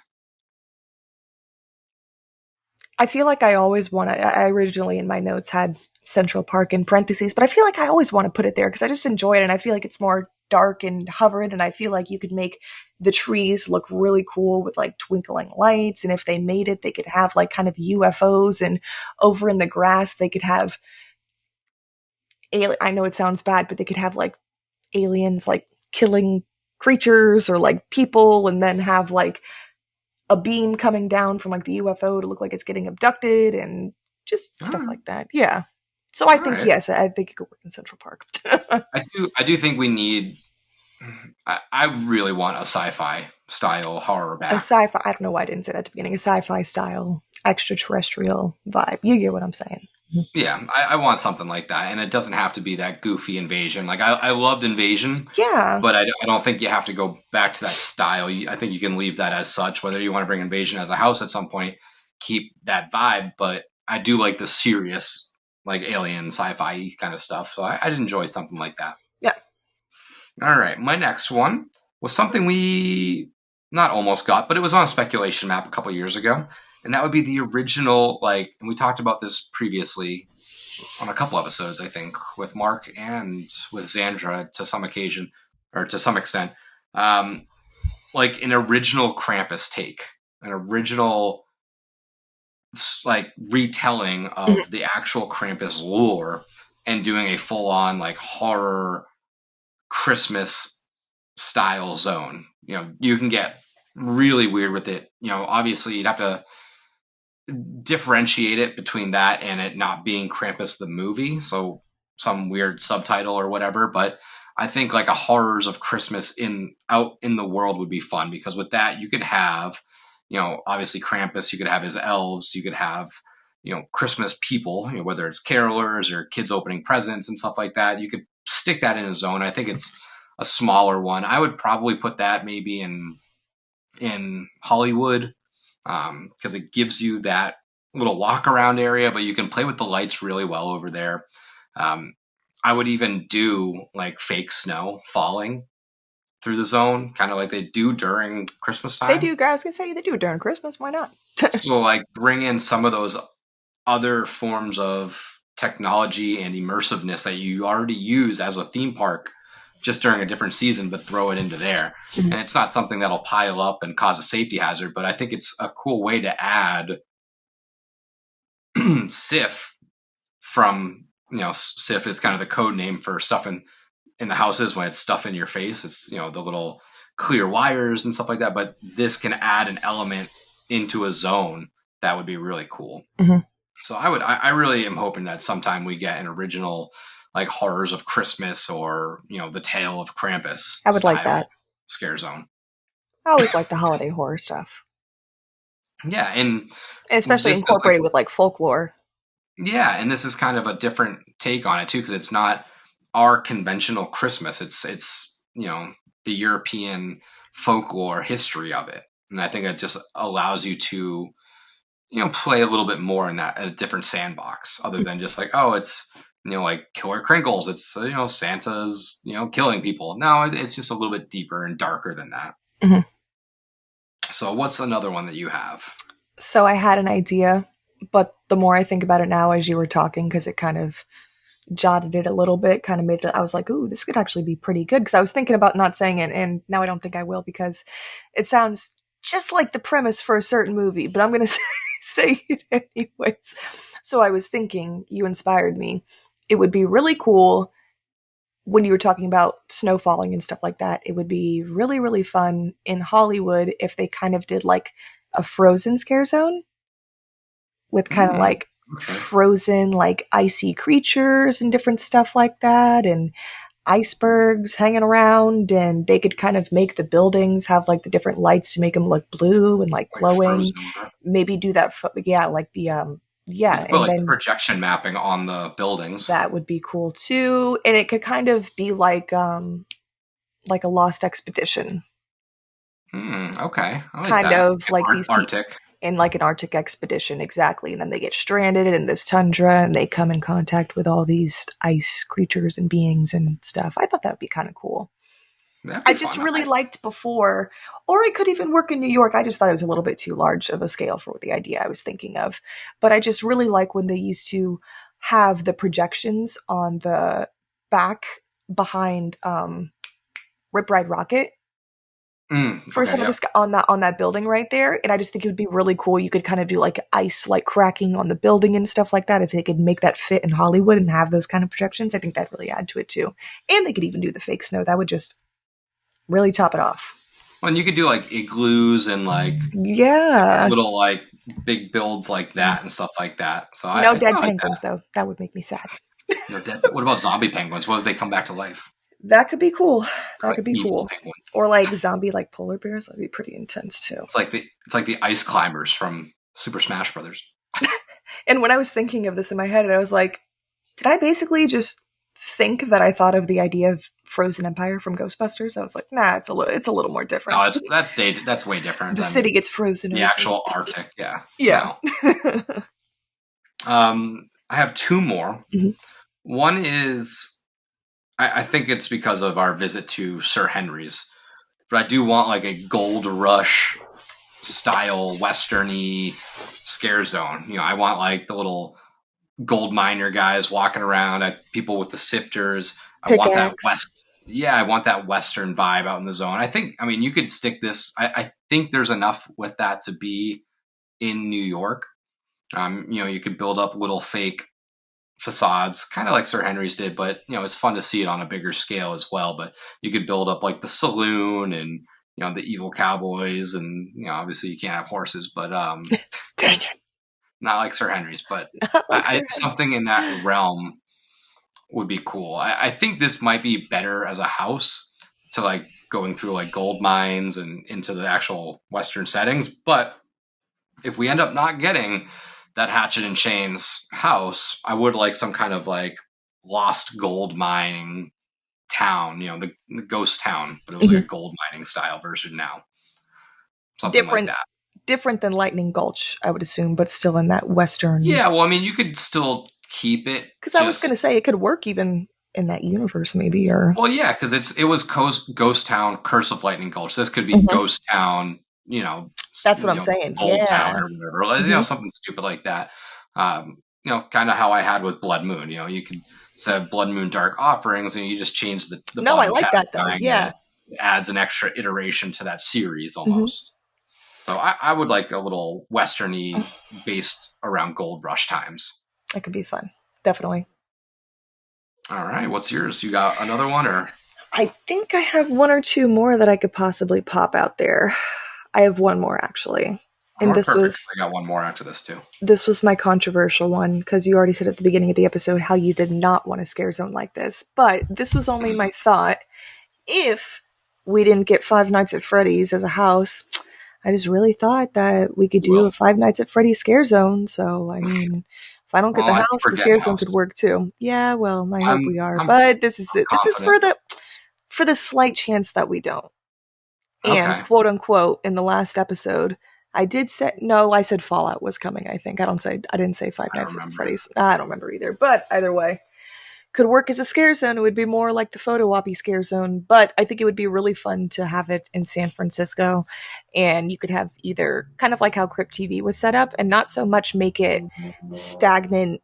I feel like I always want to. I originally in my notes had Central Park in parentheses, but I feel like I always want to put it there because I just enjoy it, and I feel like it's more dark and hovered, and I feel like you could make the trees look really cool with like twinkling lights, and if they made it, they could have like kind of UFOs, and over in the grass they could have. I know it sounds bad, but they could have like aliens like killing creatures or like people, and then have like a beam coming down from like the UFO to look like it's getting abducted and just stuff like that. Yeah. So I think, yes, I think it could work in Central Park. I do think we need, I really want a sci-fi style horror back. A sci-fi, I don't know why I didn't say that at the beginning, a sci-fi style extraterrestrial vibe. You get what I'm saying. Yeah, I want something like that, and it doesn't have to be that goofy Invasion. Like I loved Invasion, Yeah. but I don't think you have to go back to that style. I think you can leave that as such. Whether you want to bring Invasion as a house at some point, keep that vibe. But I do like the serious, like alien sci-fi kind of stuff. So I'd enjoy something like that. Yeah. All right, my next one was something we not almost got, but it was on a speculation map a couple years ago, and that would be the original. Like, and we talked about this previously on a couple episodes, I think, with Mark and with Xandra to some occasion or to some extent, like an original Krampus take, an original like retelling Mhm. of the actual Krampus lore and doing a full on like horror Christmas style zone. You know, you can get really weird with it. You know, obviously you'd have to differentiate it between that and it not being Krampus the movie. So some weird subtitle or whatever. But I think like a horrors of Christmas in out in the world would be fun because with that you could have, you know, obviously Krampus, you could have his elves, you could have, you know, Christmas people, you know, whether it's carolers or kids opening presents and stuff like that. You could stick that in a zone. I think it's a smaller one. I would probably put that maybe in Hollywood because it gives you that little walk around area, but you can play with the lights really well over there. Um, I would even do like fake snow falling through the zone, kind of like they do during Christmas They time. do. I was gonna say they do it during Christmas. Why not? So like bring in some of those other forms of technology and immersiveness that you already use as a theme park just during a different season, but throw it into there. Mhm. And it's not something that'll pile up and cause a safety hazard, but I think it's a cool way to add Sif from, you know, Sif is kind of the code name for stuff in the houses when it's stuff in your face. It's, you know, the little clear wires and stuff like that. But this can add an element into a zone that would be really cool. Mhm. So I really am hoping that sometime we get an original like horrors of Christmas or, you know, the tale of Krampus I would like style that. scare zone. I always like the holiday horror stuff, Yeah. And and especially this is like, incorporated with like folklore. yeah. And this is kind of a different take on it too, because it's not our conventional Christmas. It's, you know, the European folklore history of it. And I think it just allows you to, you know, play a little bit more in that a different sandbox other than just like, oh, it's, you know, like Killer Crinkles. It's, you know, Santa's, you know, killing people. No, it's just a little bit deeper and darker than that. Mhm. So what's another one that you have? So I had an idea, but the more I think about it now as you were talking, because it kind of jotted it a little bit, kind of made it, I was like, ooh, this could actually be pretty good. Because I was thinking about not saying it, and now I don't think I will because it sounds just like the premise for a certain movie, but I'm going to say it anyways. So I was thinking, you inspired me. It would be really cool when you were talking about snow falling and stuff like that. It would be really, really fun in Hollywood if they kind of did like a Frozen scare zone with kind of Mm, like okay. frozen, like icy creatures and different stuff like that, and icebergs hanging around. And they could kind of make the buildings have like the different lights to make them look blue and like Like glowing. Frozen. Maybe do that, yeah, like the, You yeah, could put and like the then projection mapping on the buildings. that would be cool too. And it could kind of be like a lost expedition, Okay. I like kind that. of like these people Arctic. in like an Arctic expedition, exactly. And then they get stranded in this tundra and they come in contact with all these ice creatures and beings and stuff. I thought that would be kind of cool. That'd I be just fun. really liked before, or it could even work in New York. I just thought it was a little bit too large of a scale for the idea I was thinking of. But I just really like when they used to have the projections on the back behind Rip Ride Rocket for Okay. some of Yep. this on that building right there. And I just think it would be really cool. You could kind of do like ice like cracking on the building and stuff like that if they could make that fit in Hollywood and have those kind of projections. I think that'd really add to it too. And they could even do the fake snow. That would just really top it off. Well, and you could do like igloos and like Yeah. little like big builds like that and stuff like that. So No I kind dead of like that. penguins though. That would make me sad. You know, dead, what about zombie penguins? What if they come back to life? That could be cool. That Like could be evil cool. penguins. Or like zombie like polar bears. That'd be pretty intense too. It's like the ice climbers from Super Smash Brothers. And when I was thinking of this in my head, I was like, did I basically just think that I thought of the idea of Frozen Empire from Ghostbusters? I was like, nah, it's a little more different. No, that's way different The than city gets frozen the over. actual Arctic. Yeah. Yeah. No. I have two more. Mhm. One is, I think it's because of our visit to Sir Henry's, but I do want like a Gold Rush style westerny scare zone. You know, I want like the little gold miner guys walking around, people with the sifters. I want that Pickaxe. I want that western vibe out in the zone. I mean, you could stick this. I think there's enough with that to be in New York. You know, you could build up little fake facades, kind of like Sir Henry's did, but you know, it's fun to see it on a bigger scale as well. But you could build up like the saloon and you know the evil cowboys, and you know, obviously you can't have horses, but Dang it. not like Sir Henry's, but Like Sir something in that realm would be cool. I think this might be better as a house to like going through like gold mines and into the actual Western settings. But if we end up not getting that Hatchet and Chains house, I would like some kind of like lost gold mining town, you know, the ghost town, but it was like a gold mining style version now. Something like different that. different than Lightning Gulch, I would assume, but still in that western. Yeah, well, I mean, you could still keep it Because I was going to say it could work even in that universe, maybe. Or well, yeah, because it was Ghost Town, Curse of Lightning Gulch. This could be Mhm. Ghost Town, you know, That's what I'm saying. Old Town Yeah. or whatever, you know, something stupid like that. You know, kind of how I had with Blood Moon. You know, you could have Blood Moon Dark Offerings, and you just change the No, I bottom like that though. catalogue, Yeah. and it adds an extra iteration to that series Mhm. almost. So I would like a little westerny based around Gold Rush times. That could be fun. Definitely. All right, what's yours? You got another one, or I think I have one or two more that I could possibly pop out there. I have one more actually. And this perfect. was I got one more after this too. my controversial one because you already said at the beginning of the episode how you did not want a scare zone like this. But this was only my thought. If we didn't get Five Nights at Freddy's as a house, I just really thought that we could do a Five Nights at Freddy's scare zone. So, I mean, if I don't get the house, the scare zone could work too. Yeah, well, I hope we are. But this is it. This is for the slight chance that we don't. And quote unquote, in the last episode, I said Fallout was coming, I think. I didn't say Five Nights at Freddy's. I don't remember either. But either way, could work as a scare zone. It would be more like the photo oppy scare zone, but I think it would be really fun to have it in San Francisco. And you could have either kind of like how Crypt TV was set up and not so much make it stagnant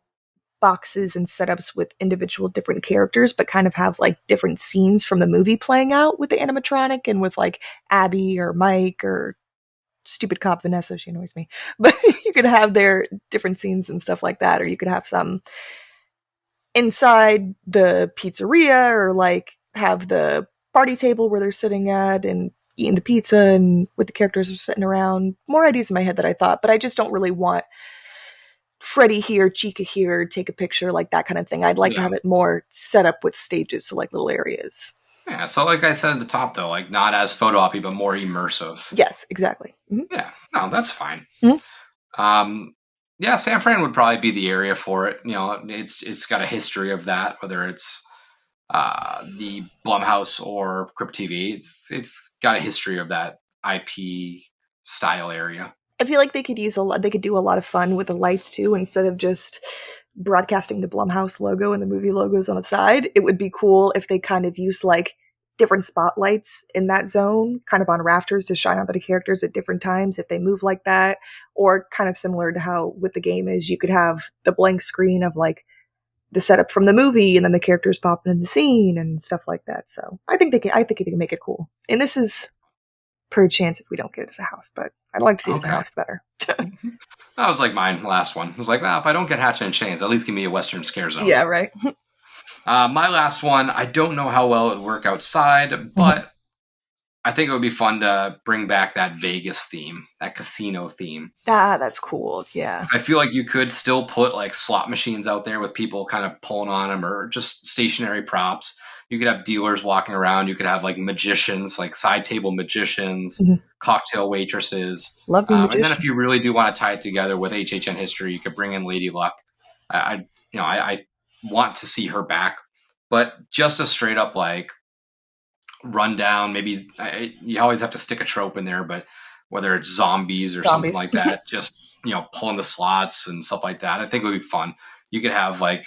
boxes and setups with individual different characters, but kind of have like different scenes from the movie playing out with the animatronic and with like Abby or Mike or stupid cop Vanessa. She annoys me. But you could have their different scenes and stuff like that, or you could have some inside the pizzeria or like have the party table where they're sitting at and eating the pizza and with the characters are sitting around. More ideas in my head that I thought, but I just don't really want Freddy here, Chica here, take a picture, like that kind of thing. I'd like to have it more set up with stages, so like little areas. Yeah, so like I said at the top, though, like not as photo oppy, but more immersive. Yes, exactly. Mm-hmm. Yeah, no, that's fine. Mm-hmm. Yeah, San Fran would probably be the area for it. You know, it's got a history of that, whether it's the Blumhouse or Crypt TV. It's got a history of that IP style area. I feel like they could do a lot of fun with the lights too, instead of just broadcasting the Blumhouse logo and the movie logos on the side. It would be cool if they kind of used like different spotlights in that zone, kind of on rafters to shine onto the characters at different times if they move like that, or kind of similar to how with the game is you could have the blank screen of like the setup from the movie and then the characters popping in the scene and stuff like that. So I think they can make it cool. And this is per chance if we don't get it as a house, but I'd like to see it as a house better. That was like mine last one. I was like, well, if I don't get Hatchet and Chains, at least give me a Western scare zone. Yeah, right. My last one, I don't know how well it would work outside, but I think it would be fun to bring back that Vegas theme, that casino theme. Ah, that's cool. Yeah. I feel like you could still put like slot machines out there with people kind of pulling on them or just stationary props. You could have dealers walking around. You could have like magicians, like side table magicians, Mhm. cocktail waitresses. Love me And then magician. if you really do want to tie it together with HHN history, you could bring in Lady Luck. I want to see her back, but just a straight up like rundown. Maybe you always have to stick a trope in there, but whether it's zombies or something Zombies. like that, just pulling the slots and stuff like that. I think it would be fun. You could have like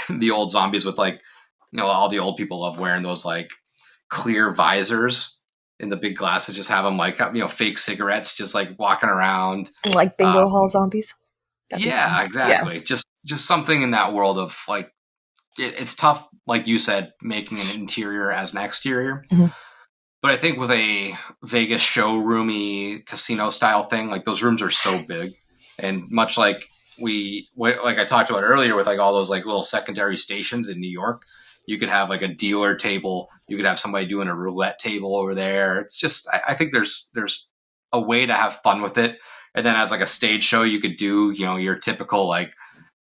the old zombies with like all the old people love wearing those like clear visors in the big glasses. Just have them like fake cigarettes, just like walking around. Like bingo hall zombies. Yeah, exactly. Just something in that world of like it's tough, like you said, making an interior as an exterior. Mhm. But I think with a Vegas showroomy casino style thing, like those rooms are so big, and much like like I talked about earlier with like all those like little secondary stations in New York, you could have like a dealer table, you could have somebody doing a roulette table over there. It's just I think there's a way to have fun with it, and then as like a stage show, you could do your typical like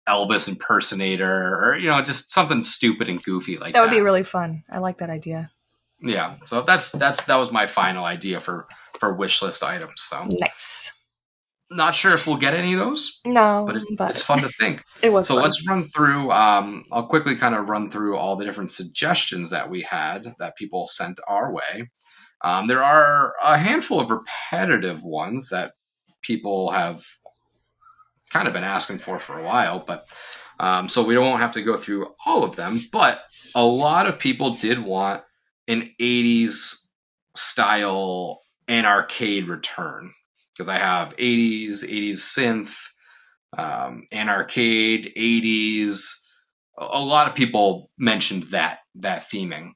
Elvis impersonator or just something stupid and goofy like that. That would be really fun. I like that idea. Yeah, so that was my final idea for wish list items. So nice. Not sure if we'll get any of those. No, but it's fun to think. It was so fun. Let's run through. I'll quickly kind of run through all the different suggestions that we had that people sent our way. There are a handful of repetitive ones that people have kind of been asking for a while, but so we don't have to go through all of them. But a lot of people did want an 80s style an arcade return because I have 80s synth, an arcade, 80s. A lot of people mentioned that theming.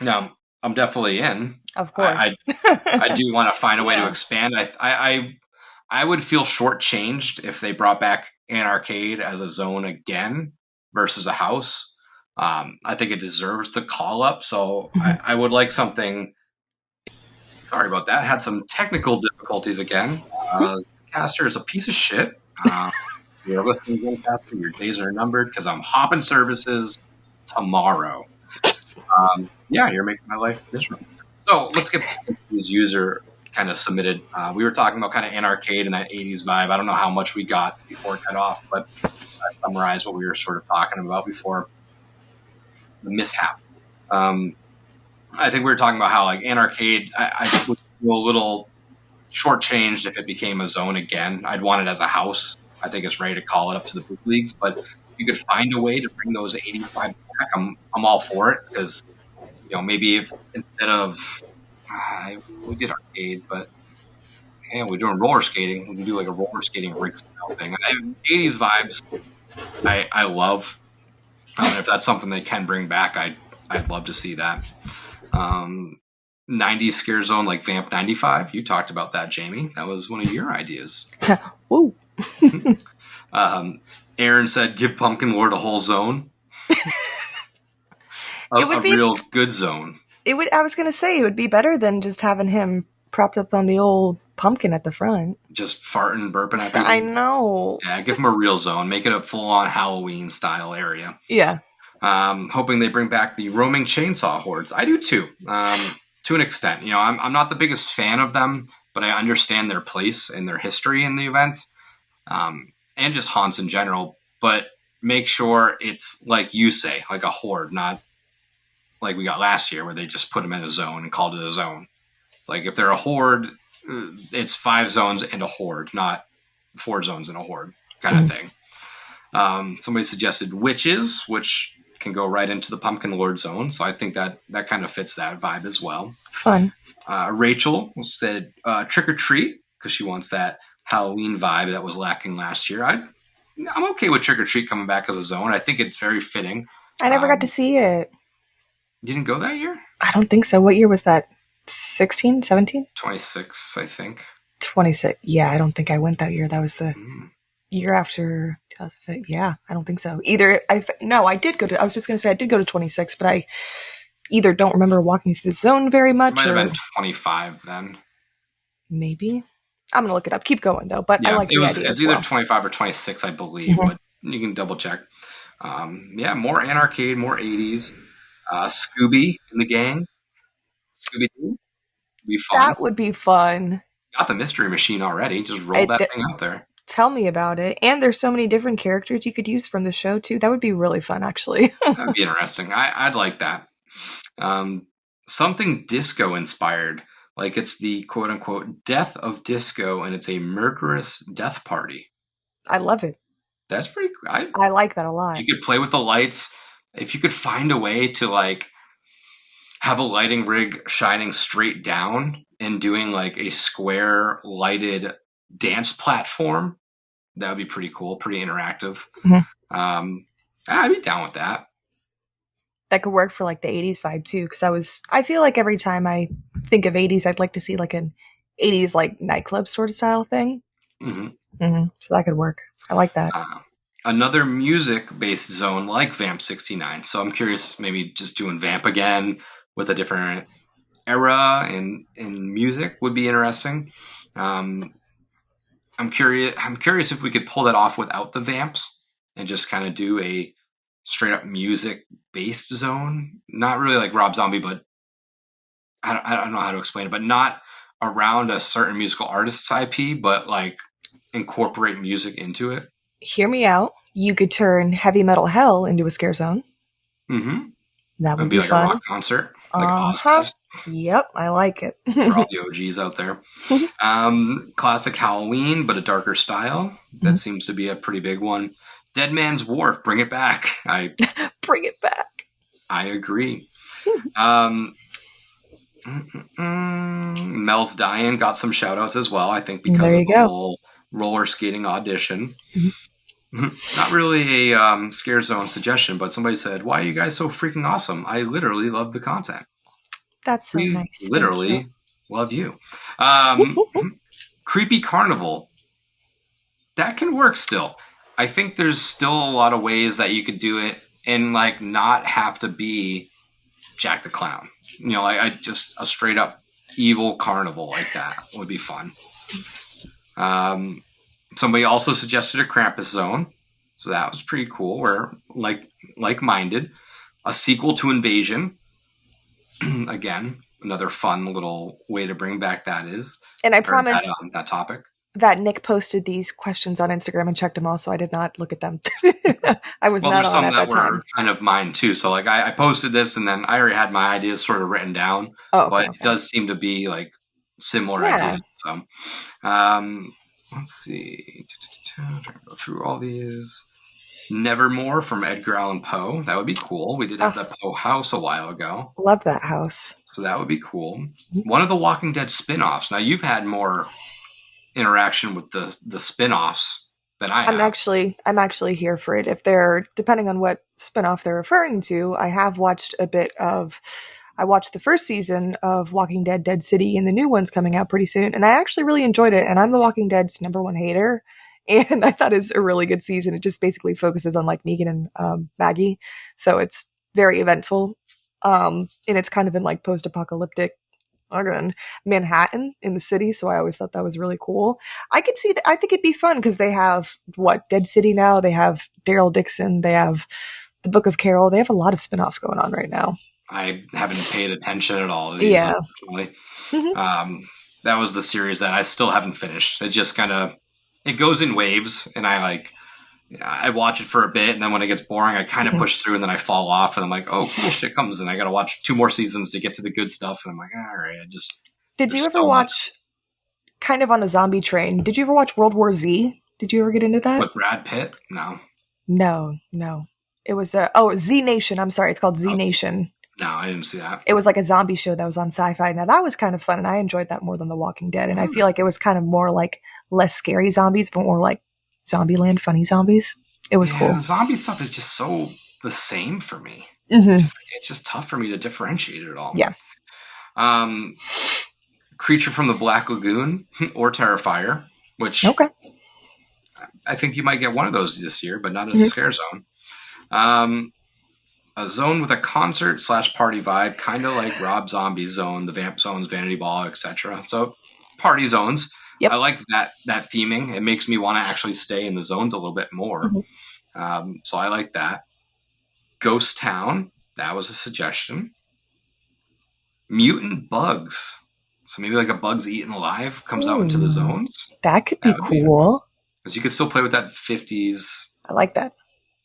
Now, I'm definitely in. Of course. I do want to find a way to expand. I would feel shortchanged if they brought back an arcade as a zone again versus a house. I think it deserves the call up. So I would like something. Sorry about that. Had some technical difficulties again. Caster is a piece of shit. You're listening, Caster. Your days are numbered because I'm hopping services tomorrow. Yeah, you're making my life miserable. So let's get back to these user kind of submitted. We were talking about kind of an arcade and that 80s vibe. I don't know how much we got before it cut off, but I summarized what we were sort of talking about before the mishap. I think we were talking about how like an arcade, I would feel a little shortchanged if it became a zone again. I'd want it as a house. I think it's ready to call it up to the big leagues, but if you could find a way to bring those 85 back, I'm all for it because maybe if instead of we did arcade, but we're doing roller skating. We can do like a roller skating rink style thing. 80s vibes, I love. If that's something they can bring back, I'd love to see that. 90s scare zone like Vamp 95. You talked about that, Jamie. That was one of your ideas. Woo. Aaron said, "Give Pumpkin Lord a whole zone." a real good zone. I was going to say it would be better than just having him propped up on the old pumpkin at the front. Just farting, burping at people. I know. Yeah, give him a real zone. Make it a full-on Halloween style area. Yeah. Hoping they bring back the roaming chainsaw hordes. I do too, to an extent. I'm not the biggest fan of them, but I understand their place and their history in the event, and just haunts in general. But make sure it's like you say, like a horde, not like we got last year where they just put them in a zone and called it a zone. It's like if they're a horde, it's 5 zones and a horde, not 4 zones and a horde kind of thing. Somebody suggested witches, which can go right into the Pumpkin Lord zone. So I think that kind of fits that vibe as well. Fun. Rachel said trick or treat because she wants that Halloween vibe that was lacking last year. I'm okay with trick or treat coming back as a zone. I think it's very fitting. I never got to see it. You didn't go that year? I don't think so. What year was that? 16, 17? 26, I think. 26. Yeah, I don't think I went that year. That was the year after 2005. Yeah, I don't think so. I did go to, I was just going to say I did go to 26, but I either don't remember walking through the zone very much. It might have been 25 then. Maybe. I'm going to look it up. Keep going, though. But I like the idea. It was either 25 or 26, I believe, but you can double check. More Anarcade, more 80s. Scooby and the gang. Scooby Doo would be fun. That would be fun. Got the Mystery Machine already. Just roll I, that th- thing out there. Tell me about it. And there's so many different characters you could use from the show too. That would be really fun, actually. That would be interesting. I'd like that. Um, something disco inspired. Like it's the quote unquote death of disco and it's a murderous death party. I love it. That's pretty I like that a lot. You could play with the lights. If you could find a way to like have a lighting rig shining straight down and doing like a square lighted dance platform, that would be pretty cool, pretty interactive. Mm-hmm. I'd be down with that. That could work for like the 80s vibe too, because I feel like every time I think of 80s, I'd like to see like an 80s like nightclub sort of style thing. Mm-hmm. Mm-hmm. So that could work. I like that. Another music-based zone like Vamp 69. So I'm curious, maybe just doing Vamp again with a different era in music would be interesting. I'm curious if we could pull that off without the vamps and just kind of do a straight up music-based zone. Not really like Rob Zombie, but I don't know how to explain it, but not around a certain musical artist's IP, but like incorporate music into it. Hear me out. You could turn Heavy Metal Hell into a scare zone. Mm-hmm. That would be like fun. A rock concert. Like Yep, I like it. For all the OGs out there. Classic Halloween, but a darker style. That seems to be a pretty big one. Dead Man's Wharf, bring it back. Bring it back. I agree. Mel's Dying got some shout outs as well, I think, because of the whole roller skating audition. Not really a scare zone suggestion, but somebody said, "Why are you guys so freaking awesome? I literally love the content." That's so nice. Literally love you. Creepy Carnival. That can work still. I think there's still a lot of ways that you could do it and like not have to be Jack the Clown. You know, like just a straight up evil carnival like that would be fun. Somebody also suggested a Krampus zone. So that was pretty cool. We're like-minded. A sequel to Invasion. Again, another fun little way to bring back that is. And I promise that topic. That Nick posted these questions on Instagram and checked them all, so I did not look at them. I was not on at that time. Well, there's some that were kind of mine too. So like I posted this and then I already had my ideas sort of written down. Oh, but it does seem to be like similar ideas. So let's see. Go through all these. Nevermore from Edgar Allan Poe. That would be cool. We did have that Poe house a while ago. Love that house. So that would be cool. One of the Walking Dead spin-offs. Now you've had more interaction with the spin-offs than I have. I'm actually here for it. If they're depending on what spin-off they're referring to, I have watched I watched the first season of Walking Dead Dead City and the new one's coming out pretty soon, and I actually really enjoyed it, and I'm The Walking Dead's #1 hater. And I thought it's a really good season. It just basically focuses on like Negan and Maggie. So it's very eventful. And it's kind of in like post-apocalyptic Manhattan in the city. So I always thought that was really cool. I could see that. I think it'd be fun because they have Dead City now. They have Daryl Dixon. They have the Book of Carol. They have a lot of spinoffs going on right now. I haven't paid attention at all to these, unfortunately. That was the series that I still haven't finished. It's just kind of, it goes in waves, and I watch it for a bit, and then when it gets boring, I kind of push through, and then I fall off, and I'm like, oh, cool shit comes, and I got to watch 2 more seasons to get to the good stuff, and I'm like, all right, Did you ever watch, kind of on the zombie train, did you ever watch World War Z? Did you ever get into that? With Brad Pitt? No. No. It was, Z Nation. I'm sorry, it's called Z Nation. No, I didn't see that. It was like a zombie show that was on Sci-Fi. Now, that was kind of fun, and I enjoyed that more than The Walking Dead, and I feel like it was kind of more like less scary zombies, but more like Zombieland funny zombies. It was cool. The zombie stuff is just so the same for me. It's just tough for me to differentiate it at all. Yeah. Creature from the Black Lagoon or Terrifier, which I think you might get one of those this year, but not as a scare zone. A zone with a concert/party vibe, kind of like Rob Zombie's zone, the Vamp zones, Vanity Ball, etc. So party zones. Yep. I like that theming. It makes me want to actually stay in the zones a little bit more. So I like that. Ghost Town. That was a suggestion. Mutant bugs. So maybe like a Bugs Eaten Alive comes out into the zones. That could be That would cool. because you could still play with that 50s I like that.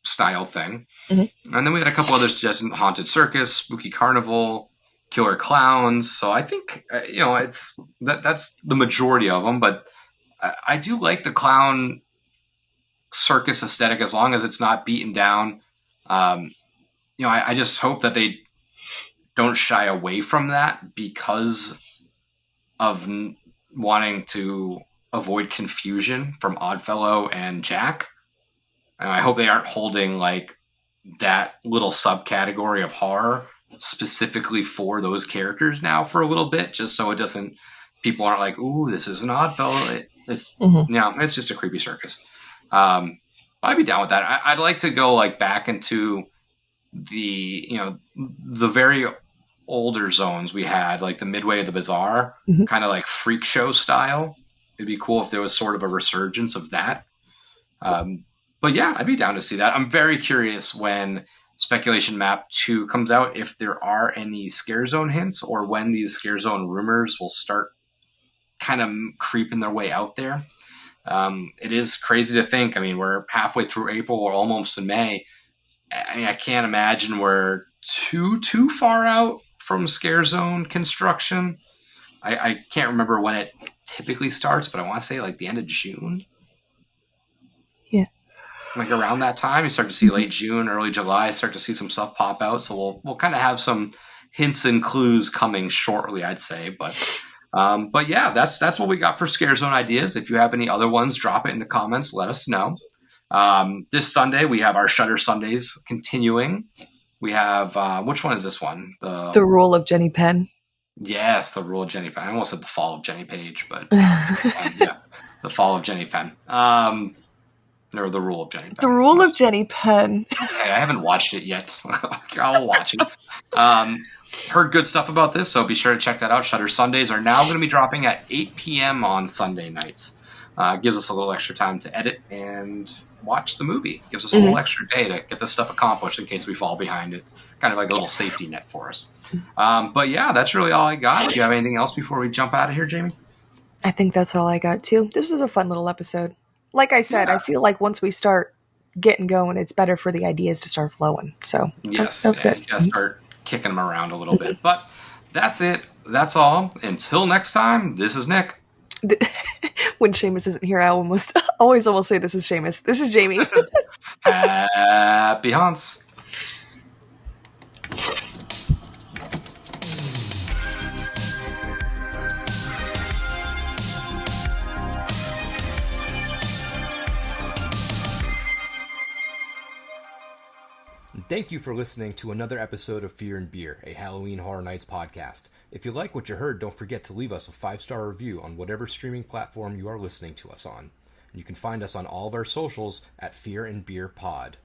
style thing. Mm-hmm. And then we had a couple other suggestions: Haunted Circus, Spooky Carnival, Killer Clowns. So I think it's that's the majority of them. But I do like the clown circus aesthetic as long as it's not beaten down. I just hope that they don't shy away from that because of wanting to avoid confusion from Oddfellow and Jack. And I hope they aren't holding like that little subcategory of horror specifically for those characters now for a little bit, just so it doesn't, people aren't like, ooh, this is an Oddfellow. It's just a creepy circus. I'd be down with that. I'd like to go like back into the very older zones we had, like the Midway of the Bazaar, kind of like freak show style. It'd be cool if there was sort of a resurgence of that. But yeah, I'd be down to see that. I'm very curious when Speculation Map 2 comes out, if there are any Scare Zone hints or when these Scare Zone rumors will start kind of creeping their way out there. It is crazy to think. I mean, we're halfway through April, we're almost in May. I can't imagine we're too far out from Scare Zone construction. I can't remember when it typically starts, but I want to say like the end of June. Yeah. Like around that time, you start to see late June, early July, start to see some stuff pop out. So we'll kind of have some hints and clues coming shortly, I'd say. But yeah, that's what we got for Scare Zone ideas. If you have any other ones, drop it in the comments. Let us know. This Sunday, we have our Shutter Sundays continuing. We have, which one is this one? The Rule of Jenny Penn. Yes, The Rule of Jenny Penn. I almost said The Fall of Jenny Page, but yeah, The Fall of Jenny Penn. Or The Rule of Jenny Penn. The Rule of Jenny Penn. Okay, I haven't watched it yet. I'll watch it. Heard good stuff about this, so be sure to check that out. Shutter Sundays are now going to be dropping at 8 p.m. on Sunday nights. Gives us a little extra time to edit and watch the movie. Gives us a little extra day to get this stuff accomplished in case we fall behind it. Kind of like a little safety net for us. But yeah, that's really all I got. Do you have anything else before we jump out of here, Jamie? I think that's all I got too. This was a fun little episode. Like I said, I feel like once we start getting going, it's better for the ideas to start flowing. So yes, that's good. You gotta start kicking them around a little bit. But that's it. That's all. Until next time, this is Nick. When Seamus isn't here, I always almost say this is Seamus. This is Jamie. Happy haunts. Thank you for listening to another episode of Fear and Beer, a Halloween Horror Nights podcast. If you like what you heard, don't forget to leave us a 5-star review on whatever streaming platform you are listening to us on. You can find us on all of our socials at Fear and Beer Pod.